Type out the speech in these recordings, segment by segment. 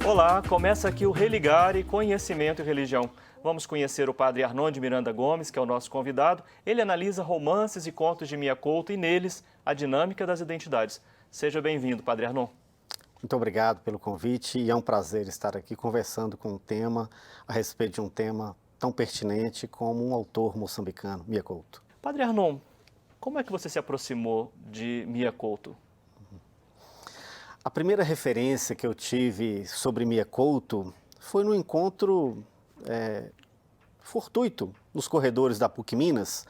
Olá, começa aqui o Religare, Conhecimento e Religião. Vamos conhecer o padre Arnon de Miranda Gomes, que é o nosso convidado. Ele analisa romances e contos de Mia Couto e neles a dinâmica das identidades. Seja bem-vindo, padre Arnon. Muito obrigado pelo convite e é um prazer estar aqui conversando com um tema, a respeito de um tema tão pertinente como um autor moçambicano, Mia Couto. Padre Arnon, como é que você se aproximou de Mia Couto? A primeira referência que eu tive sobre Mia Couto foi num encontro fortuito nos corredores da PUC Minas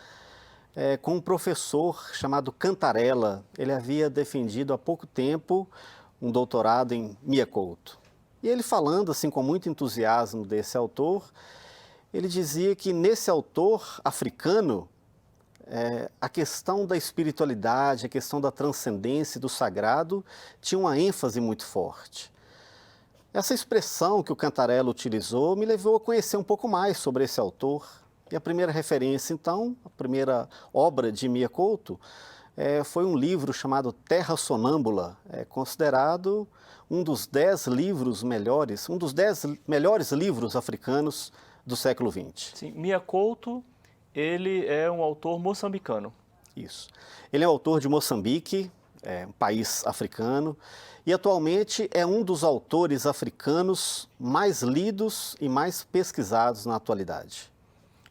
com um professor chamado Cantarella. Ele havia defendido há pouco tempo um doutorado em Mia Couto. E ele falando assim com muito entusiasmo desse autor, ele dizia que nesse autor africano a questão da espiritualidade, a questão da transcendência e do sagrado tinha uma ênfase muito forte. Essa expressão que o Cantarella utilizou me levou a conhecer um pouco mais sobre esse autor. E a primeira referência, então, a primeira obra de Mia Couto foi um livro chamado Terra Sonâmbula, considerado um dos 10 livros melhores, um dos 10 melhores livros africanos do século XX. Sim, Mia Couto, ele é um autor moçambicano. Isso. Ele é autor de Moçambique, um país africano, e atualmente é um dos autores africanos mais lidos e mais pesquisados na atualidade.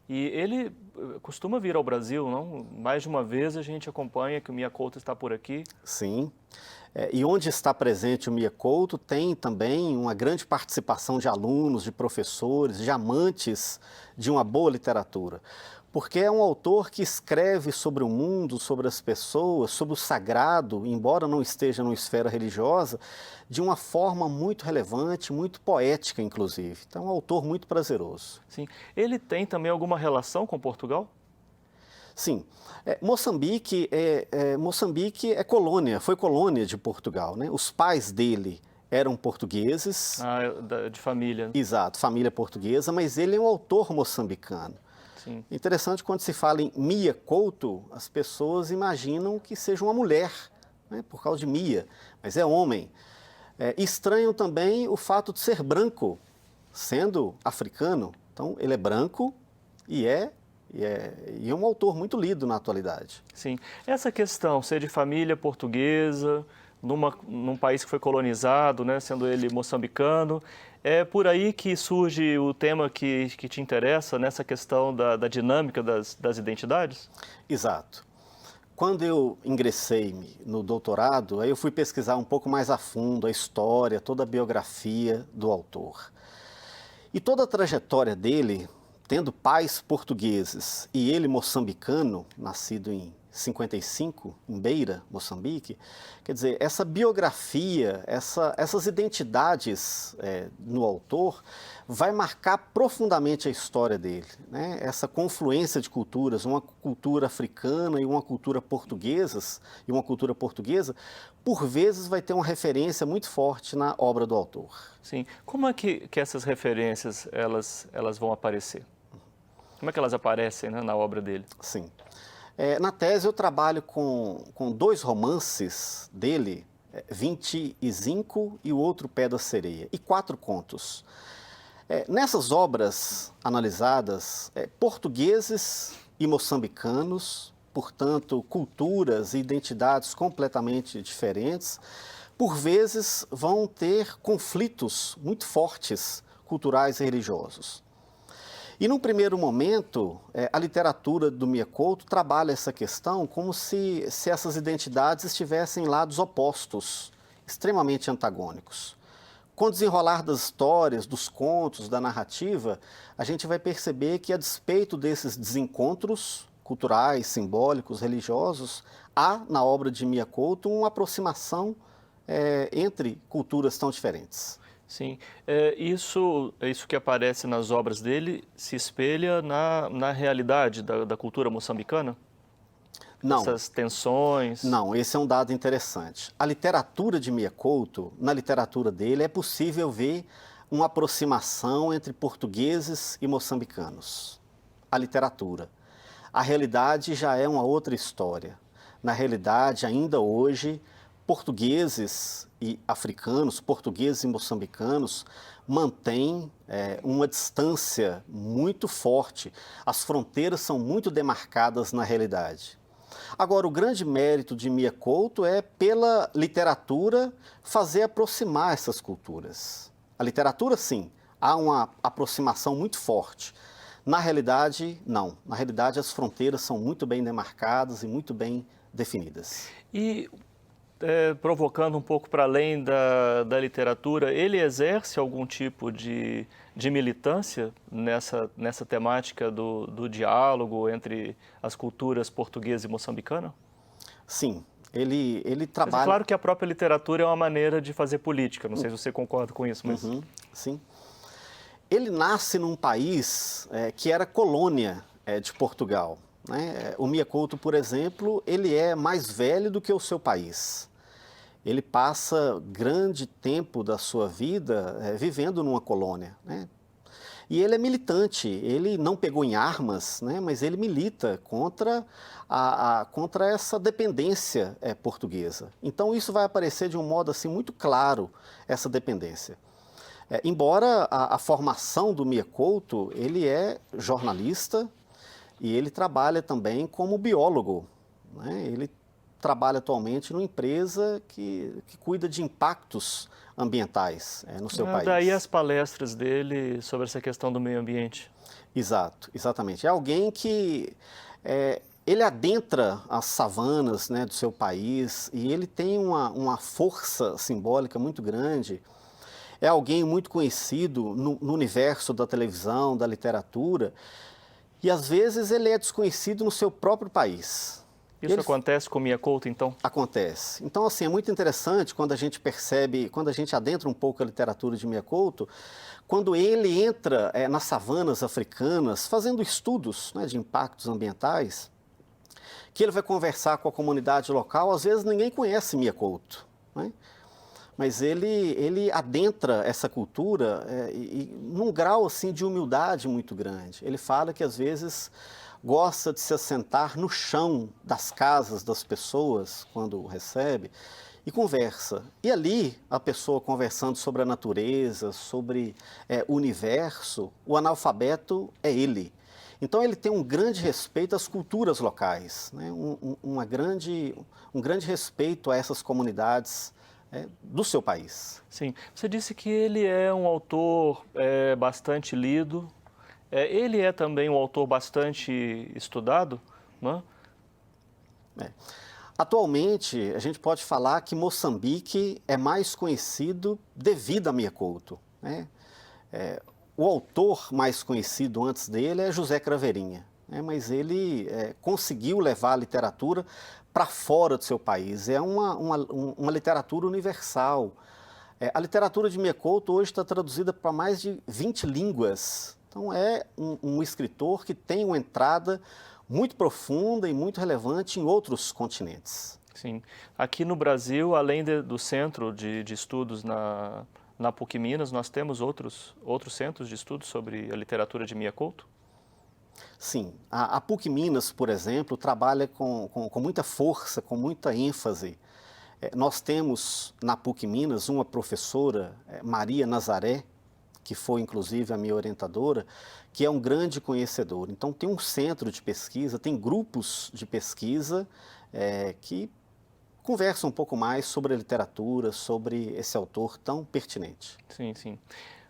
E ele costuma vir ao Brasil, não? Mais de uma vez a gente acompanha que o Mia Couto está por aqui. Sim. E onde está presente o Mia Couto tem também uma grande participação de alunos, de professores, de amantes de uma boa literatura. Porque é um autor que escreve sobre o mundo, sobre as pessoas, sobre o sagrado, embora não esteja numa esfera religiosa, de uma forma muito relevante, muito poética, inclusive. Então, é um autor muito prazeroso. Sim. Ele tem também alguma relação com Portugal? Sim. Moçambique é colônia, foi colônia de Portugal, né? Os pais dele eram portugueses. De família. Exato, família portuguesa, mas ele é um autor moçambicano. Sim. Interessante, quando se fala em Mia Couto, as pessoas imaginam que seja uma mulher, né, por causa de Mia, mas é homem. Estranham também o fato de ser branco, sendo africano. Então, ele é branco e é um autor muito lido na atualidade. Sim. Essa questão, ser de família portuguesa, num país que foi colonizado, né, sendo ele moçambicano, é por aí que surge o tema que te interessa, nessa questão da dinâmica das identidades? Exato. Quando eu ingressei no doutorado, aí eu fui pesquisar um pouco mais a fundo a história, toda a biografia do autor. E toda a trajetória dele, tendo pais portugueses e ele moçambicano, nascido em 55, em Beira, Moçambique, quer dizer, essa biografia, essas identidades no autor vai marcar profundamente a história dele, né? Essa confluência de culturas, uma cultura africana e uma cultura portuguesa, por vezes vai ter uma referência muito forte na obra do autor. Sim. Como é que essas referências elas vão aparecer? Como é que elas aparecem, né, na obra dele? Sim. Na tese eu trabalho com 2 romances dele, 25 e o outro Pé da Sereia, e 4 contos. Nessas obras analisadas, portugueses e moçambicanos, portanto, culturas e identidades completamente diferentes, por vezes vão ter conflitos muito fortes, culturais e religiosos. E num primeiro momento, a literatura do Mia Couto trabalha essa questão como se essas identidades estivessem em lados opostos, extremamente antagônicos. Com o desenrolar das histórias, dos contos, da narrativa, a gente vai perceber que, a despeito desses desencontros culturais, simbólicos, religiosos, há na obra de Mia Couto uma aproximação entre culturas tão diferentes. Sim, isso que aparece nas obras dele se espelha na realidade da cultura moçambicana? Não. Essas tensões? Não, esse é um dado interessante. A literatura de Mia Couto, na literatura dele, é possível ver uma aproximação entre portugueses e moçambicanos. A literatura. A realidade já é uma outra história. Na realidade, ainda hoje, portugueses e africanos, portugueses e moçambicanos, mantêm uma distância muito forte. As fronteiras são muito demarcadas na realidade. Agora, o grande mérito de Mia Couto é, pela literatura, fazer aproximar essas culturas. A literatura, sim, há uma aproximação muito forte. Na realidade, não. Na realidade, as fronteiras são muito bem demarcadas e muito bem definidas. E, provocando um pouco para além da literatura, ele exerce algum tipo de militância nessa temática do diálogo entre as culturas portuguesa e moçambicana? Sim, ele Mas trabalha... é claro que a própria literatura é uma maneira de fazer política, não sei se você concorda com isso, mas... Sim. Ele nasce num país que era colônia de Portugal, né? O Mia Couto, por exemplo, ele é mais velho do que o seu país. Ele passa grande tempo da sua vida vivendo numa colônia, né? E ele é militante, ele não pegou em armas, né? Mas ele milita contra essa dependência portuguesa. Então isso vai aparecer de um modo assim muito claro, essa dependência. Embora a formação do Mia Couto, ele é jornalista e ele trabalha também como biólogo, né? Ele trabalha atualmente numa empresa que cuida de impactos ambientais no seu país. Daí as palestras dele sobre essa questão do meio ambiente. Exato, exatamente. É alguém que ele adentra as savanas, né, do seu país e ele tem uma força simbólica muito grande. É alguém muito conhecido no universo da televisão, da literatura, e às vezes ele é desconhecido no seu próprio país. Isso acontece com Mia Couto, então? Acontece. Então, assim, é muito interessante quando a gente percebe, quando a gente adentra um pouco a literatura de Mia Couto, quando ele entra nas savanas africanas, fazendo estudos, né, de impactos ambientais, que ele vai conversar com a comunidade local, às vezes ninguém conhece Mia Couto, né? Mas ele adentra essa cultura num grau assim, de humildade muito grande. Ele fala que, às vezes, gosta de se assentar no chão das casas das pessoas, quando recebe, e conversa. E ali, a pessoa conversando sobre a natureza, sobre o universo, o analfabeto é ele. Então, ele tem um grande respeito às culturas locais, né? um grande respeito a essas comunidades do seu país. Sim. Você disse que ele é um autor bastante lido. Ele é também um autor bastante estudado, não é? Atualmente, a gente pode falar que Moçambique é mais conhecido devido a Mia Couto, né? O autor mais conhecido antes dele é José Craveirinha, né? Mas ele conseguiu levar a literatura para fora do seu país. É uma literatura universal. A literatura de Mia Couto hoje está traduzida para mais de 20 línguas. Então é um escritor que tem uma entrada muito profunda e muito relevante em outros continentes. Sim. Aqui no Brasil, além do centro de estudos na PUC Minas, nós temos outros centros de estudos sobre a literatura de Mia Couto? Sim, a PUC Minas, por exemplo, trabalha com muita força, com muita ênfase. Nós temos na PUC Minas uma professora, Maria Nazaré, que foi inclusive a minha orientadora, que é um grande conhecedor. Então tem um centro de pesquisa, tem grupos de pesquisa que conversam um pouco mais sobre a literatura, sobre esse autor tão pertinente. Sim, sim.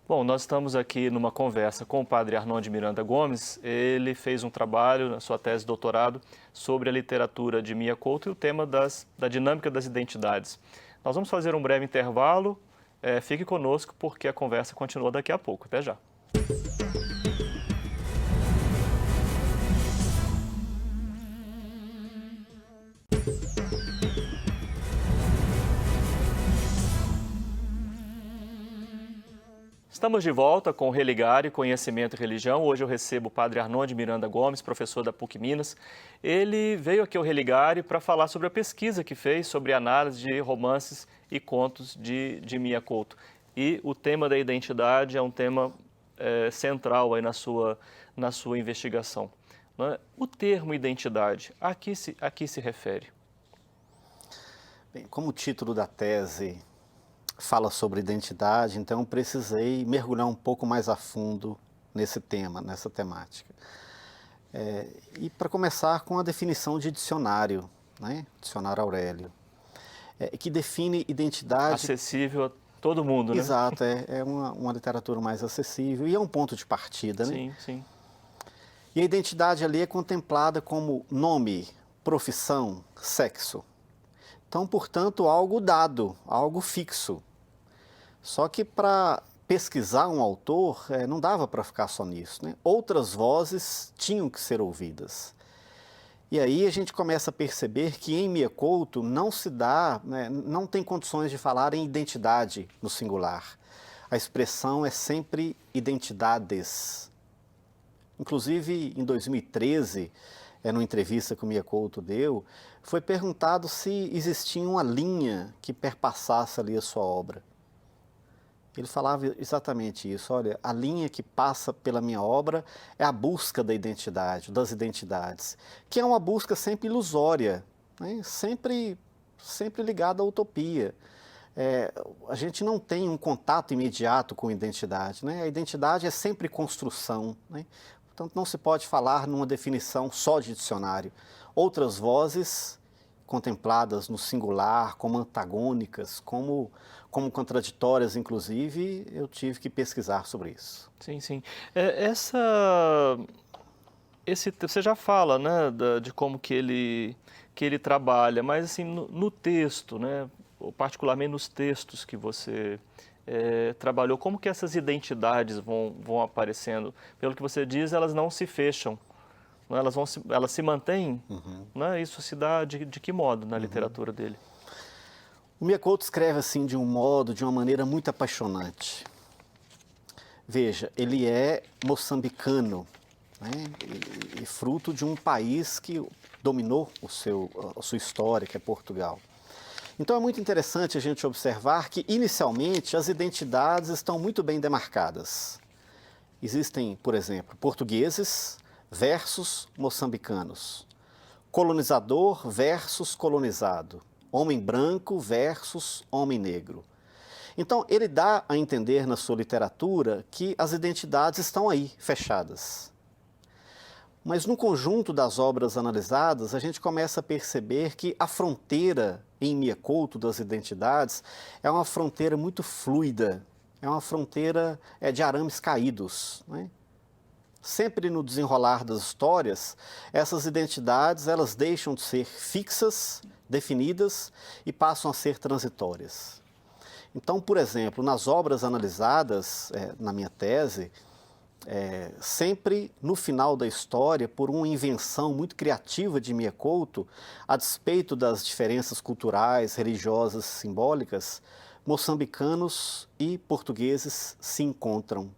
Bom, nós estamos aqui numa conversa com o padre Arnon de Miranda Gomes. Ele fez um trabalho na sua tese de doutorado sobre a literatura de Mia Couto e o tema da dinâmica das identidades. Nós vamos fazer um breve intervalo. Fique conosco porque a conversa continua daqui a pouco. Até já. Estamos de volta com o Religare, Conhecimento e Religião. Hoje eu recebo o padre Arnon de Miranda Gomes, professor da PUC Minas. Ele veio aqui ao Religare para falar sobre a pesquisa que fez sobre análise de romances e contos de Mia Couto. E o tema da identidade é um tema central aí na sua investigação. O termo identidade, a que se refere? Bem, como o título da tese fala sobre identidade, então eu precisei mergulhar um pouco mais a fundo nesse tema, nessa temática. E para começar com a definição de dicionário, né? Dicionário Aurélio, que define identidade... Acessível a todo mundo, né? Exato, é uma literatura mais acessível e é um ponto de partida, né? Sim, sim. E a identidade ali é contemplada como nome, profissão, sexo. Então, portanto, algo dado, algo fixo. Só que para pesquisar um autor, não dava para ficar só nisso, né? Outras vozes tinham que ser ouvidas. E aí a gente começa a perceber que em Mia Couto não se dá, né, não tem condições de falar em identidade no singular. A expressão é sempre identidades. Inclusive, em 2013, numa entrevista que o Mia Couto deu, foi perguntado se existia uma linha que perpassasse ali a sua obra. Ele falava exatamente isso, olha, a linha que passa pela minha obra é a busca da identidade, das identidades, que é uma busca sempre ilusória, né? sempre ligada à utopia. A gente não tem um contato imediato com a identidade, né? A identidade é sempre construção, né? Portanto, não se pode falar numa definição só de dicionário. Outras vozes contempladas no singular, como antagônicas, como contraditórias, inclusive, eu tive que pesquisar sobre isso. Sim, sim. Você já fala, né, de como que ele trabalha, mas assim, no texto, né, ou particularmente nos textos que você trabalhou, como que essas identidades vão aparecendo? Pelo que você diz, elas não se fecham, né, elas se mantêm, né? Isso se dá de que modo na literatura dele? O Mia Couto escreve assim de uma maneira muito apaixonante. Veja, ele é moçambicano, né? E fruto de um país que dominou a sua história, que é Portugal. Então é muito interessante a gente observar que, inicialmente, as identidades estão muito bem demarcadas. Existem, por exemplo, portugueses versus moçambicanos, colonizador versus colonizado, homem branco versus homem negro. Então, ele dá a entender na sua literatura que as identidades estão aí, fechadas. Mas no conjunto das obras analisadas, a gente começa a perceber que a fronteira em Mia Couto das identidades é uma fronteira muito fluida, é uma fronteira de arames caídos, né? Sempre no desenrolar das histórias, essas identidades elas deixam de ser fixas, definidas e passam a ser transitórias. Então, por exemplo, nas obras analisadas na minha tese, sempre no final da história, por uma invenção muito criativa de Mia Couto, a despeito das diferenças culturais, religiosas, simbólicas, moçambicanos e portugueses se encontram,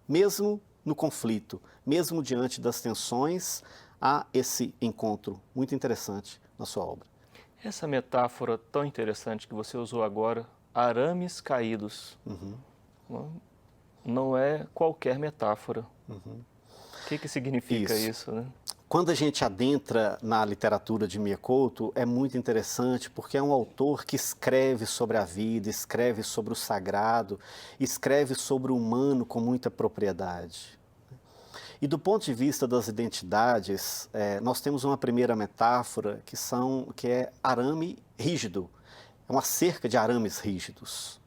mesmo no conflito, mesmo diante das tensões, há esse encontro muito interessante na sua obra. Essa metáfora tão interessante que você usou agora, arames caídos, não é qualquer metáfora. O que significa isso, né? Quando a gente adentra na literatura de Mia Couto, é muito interessante porque é um autor que escreve sobre a vida, escreve sobre o sagrado, escreve sobre o humano com muita propriedade. E do ponto de vista das identidades, nós temos uma primeira metáfora que é arame rígido, é uma cerca de arames rígidos.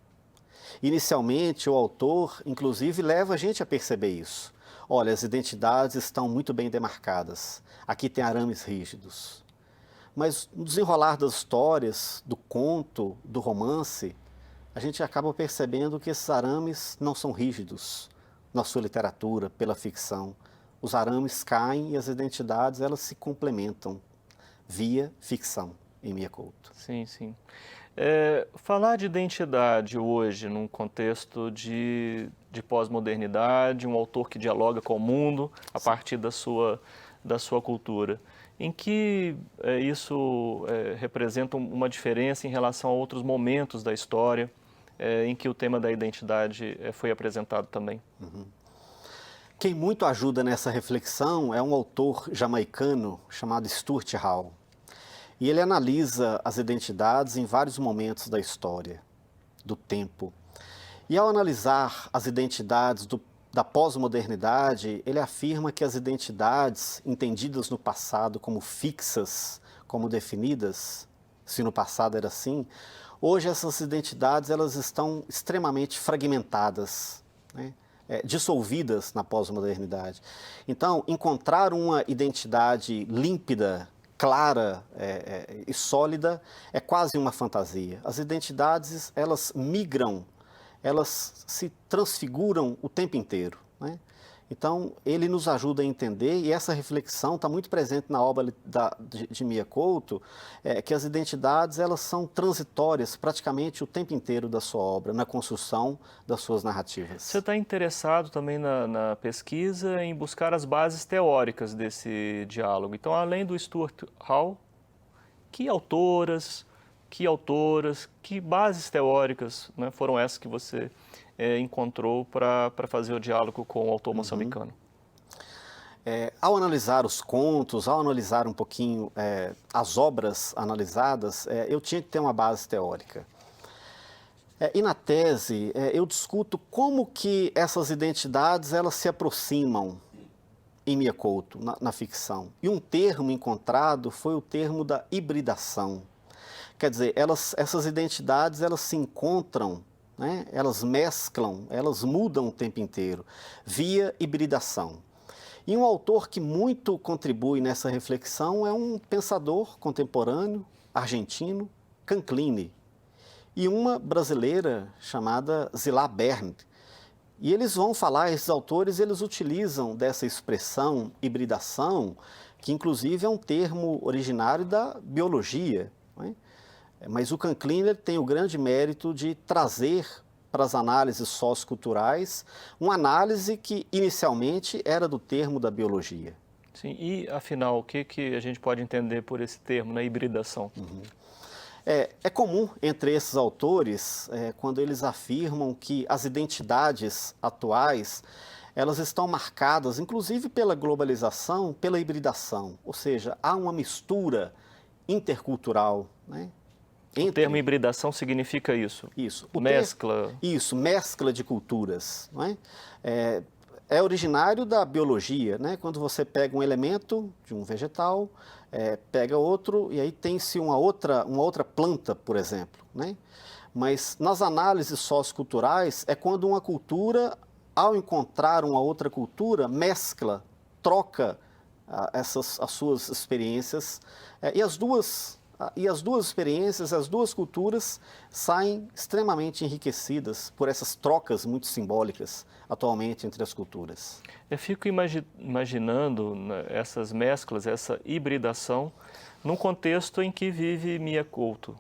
Inicialmente, o autor, inclusive, leva a gente a perceber isso. Olha, as identidades estão muito bem demarcadas. Aqui tem arames rígidos. Mas no desenrolar das histórias, do conto, do romance, a gente acaba percebendo que esses arames não são rígidos na sua literatura, pela ficção. Os arames caem e as identidades elas se complementam via ficção em Mia Couto. Sim, sim. Falar de identidade hoje, num contexto de pós-modernidade, um autor que dialoga com o mundo a partir da sua cultura, em que isso representa uma diferença em relação a outros momentos da história, em que o tema da identidade foi apresentado também? Quem muito ajuda nessa reflexão é um autor jamaicano chamado Stuart Hall. E ele analisa as identidades em vários momentos da história, do tempo. E ao analisar as identidades da pós-modernidade, ele afirma que as identidades entendidas no passado como fixas, como definidas, se no passado era assim, hoje essas identidades elas estão extremamente fragmentadas, né? Dissolvidas na pós-modernidade. Então, encontrar uma identidade límpida, clara e sólida é quase uma fantasia. As identidades, elas migram, elas se transfiguram o tempo inteiro, né? Então, ele nos ajuda a entender, e essa reflexão está muito presente na obra de Mia Couto, que as identidades elas são transitórias praticamente o tempo inteiro da sua obra, na construção das suas narrativas. Você está interessado também na pesquisa em buscar as bases teóricas desse diálogo. Então, além do Stuart Hall, que autoras, que bases teóricas, né, foram essas que você encontrou para fazer o diálogo com o autor moçambicano? Ao analisar os contos, ao analisar um pouquinho as obras analisadas, eu tinha que ter uma base teórica. E na tese, eu discuto como que essas identidades elas se aproximam em Mia Couto, na ficção. E um termo encontrado foi o termo da hibridação. Quer dizer, essas identidades elas se encontram, né? Elas mesclam, elas mudam o tempo inteiro, via hibridação. E um autor que muito contribui nessa reflexão é um pensador contemporâneo, argentino, Canclini, e uma brasileira chamada Zilá Bern. E eles vão falar, esses autores, eles utilizam dessa expressão hibridação, que inclusive é um termo originário da biologia, né? Mas o Canclini tem o grande mérito de trazer para as análises socioculturais uma análise que inicialmente era do termo da biologia. Sim, e afinal, o que a gente pode entender por esse termo, na hibridação? É comum entre esses autores, quando eles afirmam que as identidades atuais elas estão marcadas, inclusive pela globalização, pela hibridação, ou seja, há uma mistura intercultural, né? O termo hibridação significa isso? Isso. Mescla. Isso, mescla de culturas, não é? É originário da biologia, né? Quando você pega um elemento de um vegetal, pega outro, e aí tem-se uma outra planta, por exemplo, né? Mas nas análises socioculturais, é quando uma cultura, ao encontrar uma outra cultura, mescla, troca as suas experiências, e as duas experiências, as duas culturas saem extremamente enriquecidas por essas trocas muito simbólicas atualmente entre as culturas. Eu fico imaginando, né, essas mesclas, essa hibridação, num contexto em que vive Mia Couto,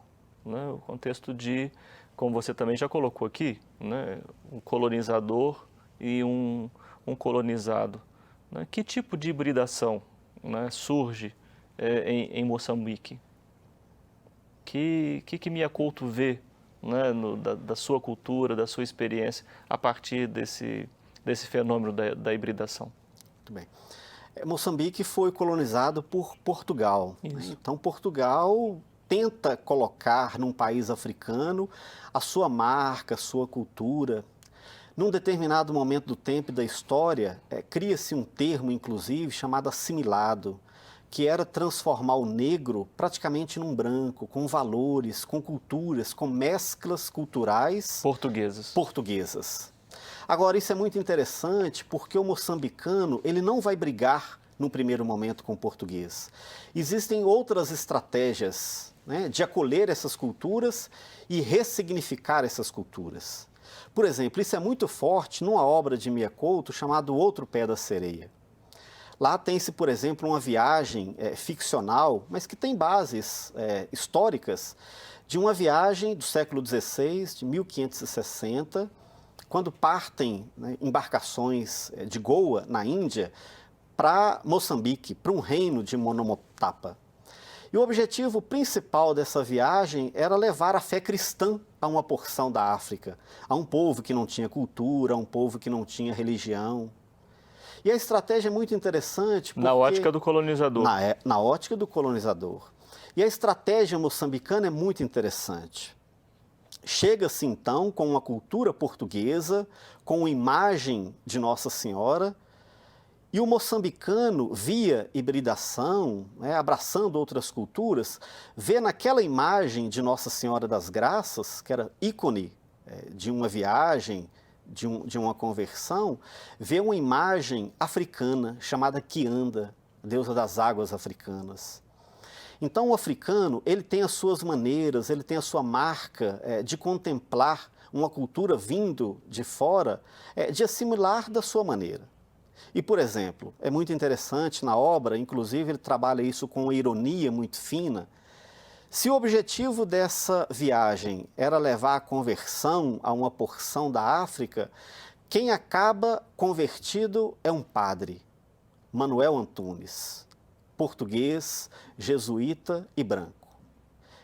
né? O contexto de, como você também já colocou aqui, né, um colonizador e um colonizado, né? Que tipo de hibridação, né, surge em Moçambique? Que Mia Couto vê, né, da sua cultura, da sua experiência, a partir desse fenômeno da hibridação? Muito bem. Moçambique foi colonizado por Portugal, né? Então, Portugal tenta colocar num país africano a sua marca, a sua cultura. Num determinado momento do tempo e da história, cria-se um termo, inclusive, chamado assimilado, que era transformar o negro praticamente num branco, com valores, com culturas, com mesclas culturais portuguesas. Agora, isso é muito interessante porque o moçambicano ele não vai brigar no primeiro momento com o português. Existem outras estratégias, né, de acolher essas culturas e ressignificar essas culturas. Por exemplo, isso é muito forte numa obra de Mia Couto chamada O Outro Pé da Sereia. Lá tem-se, por exemplo, uma viagem ficcional, mas que tem bases históricas, de uma viagem do século XVI, de 1560, quando partem, né, embarcações de Goa, na Índia, para Moçambique, para um reino de Monomotapa. E o objetivo principal dessa viagem era levar a fé cristã a uma porção da África, a um povo que não tinha cultura, a um povo que não tinha religião. E a estratégia é muito interessante porque... Na ótica do colonizador. Na ótica do colonizador. E a estratégia moçambicana é muito interessante. Chega-se então com uma cultura portuguesa, com uma imagem de Nossa Senhora, e o moçambicano, via hibridação, né, abraçando outras culturas, vê naquela imagem de Nossa Senhora das Graças, que era ícone de uma viagem, de uma conversão, vê uma imagem africana chamada Kianda, deusa das águas africanas. Então o africano, ele tem as suas maneiras, ele tem a sua marca de contemplar uma cultura vindo de fora, de assimilar da sua maneira. E, por exemplo, é muito interessante na obra, inclusive ele trabalha isso com uma ironia muito fina. Se o objetivo dessa viagem era levar a conversão a uma porção da África, quem acaba convertido é um padre, Manuel Antunes, português, jesuíta e branco.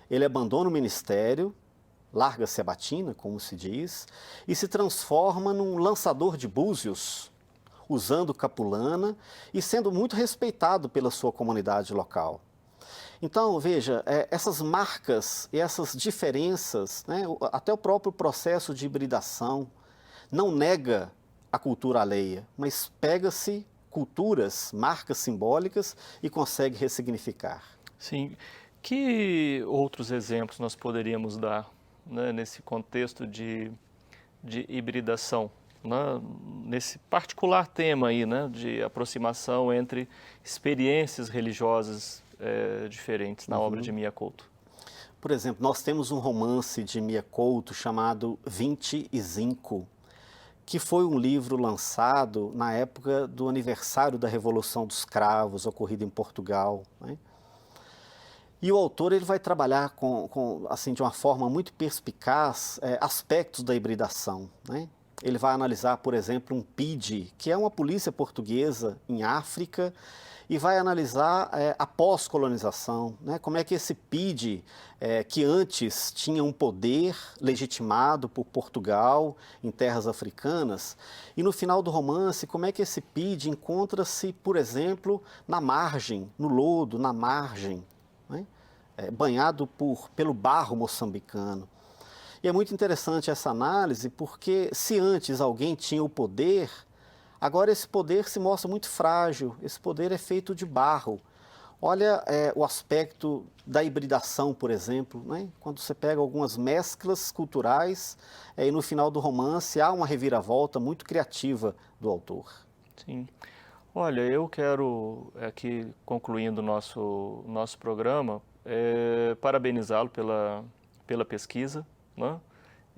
Ele abandona o ministério, larga-se a batina, como se diz, e se transforma num lançador de búzios, usando capulana e sendo muito respeitado pela sua comunidade local. Então, veja, essas marcas e essas diferenças, né, até o próprio processo de hibridação, não nega a cultura alheia, mas pega-se culturas, marcas simbólicas e consegue ressignificar. Sim. Que outros exemplos nós poderíamos dar, né, nesse contexto de hibridação, né, nesse particular tema aí, né, de aproximação entre experiências religiosas diferentes na obra de Mia Couto? Por exemplo, nós temos um romance de Mia Couto chamado 25, que foi um livro lançado na época do aniversário da Revolução dos Cravos, ocorrida em Portugal, né? E o autor ele vai trabalhar assim, de uma forma muito perspicaz aspectos da hibridação, né? Ele vai analisar, por exemplo, um PIDE, que é uma polícia portuguesa em África, e vai analisar a pós-colonização, né? Como é que esse PIDE, que antes tinha um poder legitimado por Portugal em terras africanas, e no final do romance, como é que esse PIDE encontra-se, por exemplo, na margem, no lodo, na margem, né? Banhado pelo barro moçambicano. E é muito interessante essa análise, porque se antes alguém tinha o poder, agora esse poder se mostra muito frágil, esse poder é feito de barro. Olha o aspecto da hibridação, por exemplo, né? Quando você pega algumas mesclas culturais e no final do romance há uma reviravolta muito criativa do autor. Sim. Olha, eu quero, aqui concluindo o nosso programa, parabenizá-lo pela pesquisa, né?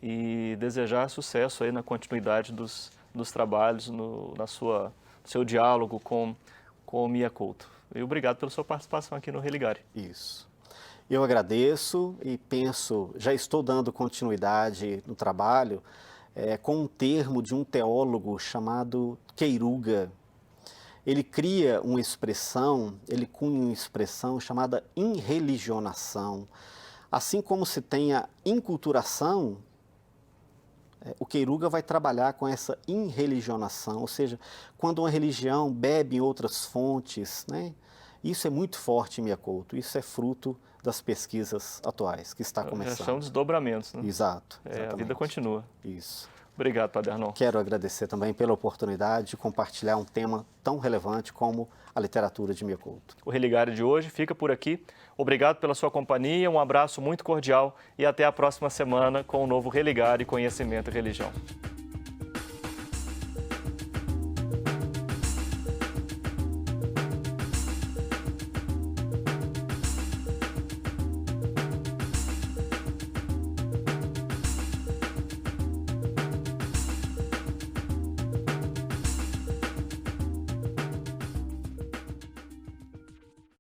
E desejar sucesso aí na continuidade dos trabalhos, no seu diálogo com Mia Couto. E obrigado pela sua participação aqui no Religare. Isso. Eu agradeço e penso, já estou dando continuidade no trabalho com um termo de um teólogo chamado Queiruga. Ele cria uma expressão, ele cunha uma expressão chamada inreligionação. Assim como se tem a inculturação, o Queiruga vai trabalhar com essa inreligionação, ou seja, quando uma religião bebe em outras fontes, né? Isso é muito forte em Mia Couto, isso é fruto das pesquisas atuais, que está começando. São desdobramentos, né? Exato. A vida continua. Isso. Obrigado, Padre Arnon. Quero agradecer também pela oportunidade de compartilhar um tema tão relevante como a literatura de Mia Couto. O Religare de hoje fica por aqui. Obrigado pela sua companhia, um abraço muito cordial e até a próxima semana com um novo Religare Conhecimento e Religião.